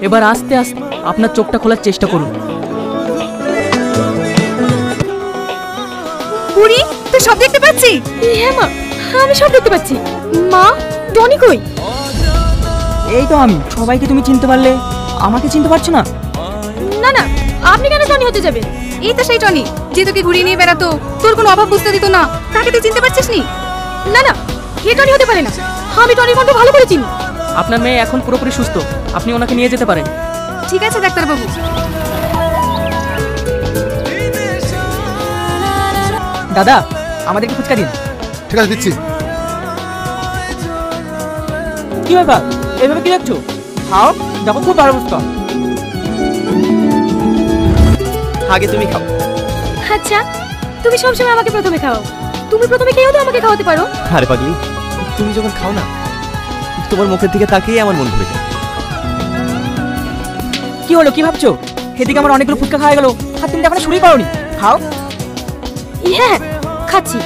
এবার আস্তে আস্তে আপনার চোখটা খোলার চেষ্টা করুন। বুড়ি, তুই সব দেখতে পাচ্ছি? হ্যাঁ মা, আমি সব দেখতে পাচ্ছি। মা, টনি কই? এই তো আমি। সবাইকে তুমি চিনতে পারলে, আমাকে চিনতে পারছো না? না না, আপনি কেন টনি হতে যাবেন? এই তো সেই টনি যে তোকে ঘুরিয়ে নিয়ে বেড়াতো, তোর কোনো অভাব বুঝতে দিত না। তাকে তুই চিনতে পারছিস নি? না না, এ টনি হতে পারে না। আমি টনির কণ্ঠ ভালো করে চিনি। আপনার মেয়ে এখন পুরোপুরি সুস্থ, আপনি ওনাকে নিয়ে যেতে পারেন। ঠিক আছে ডাক্তারবাবু। দাদা, আমাদেরকে ফুচকা দিন। ঠিক আছে, দিচ্ছি। কি ব্যাপার, এভাবে কি দেখছো? খাও, দেখো খুব ভালো ফুচকা। আগে তুমি খাও। আচ্ছা, তুমি সবসময় আমাকে প্রথমে খাও। তুমি প্রথমে খেয়েও তো আমাকে খাওয়াতে পারো। আরে পাগলি, তুমি যখন খাও না, তোমার মুখের দিকে তাকিয়ে আমার মন ভরে যায়। কি হলো, কি ভাবছো? এদিকে আমার অনেকগুলো ফুচকা খাওয়া গেল, আর তুমি তো এখনো শুরুই করোনি। খাও। হ্যাঁ, খাচ্ছি।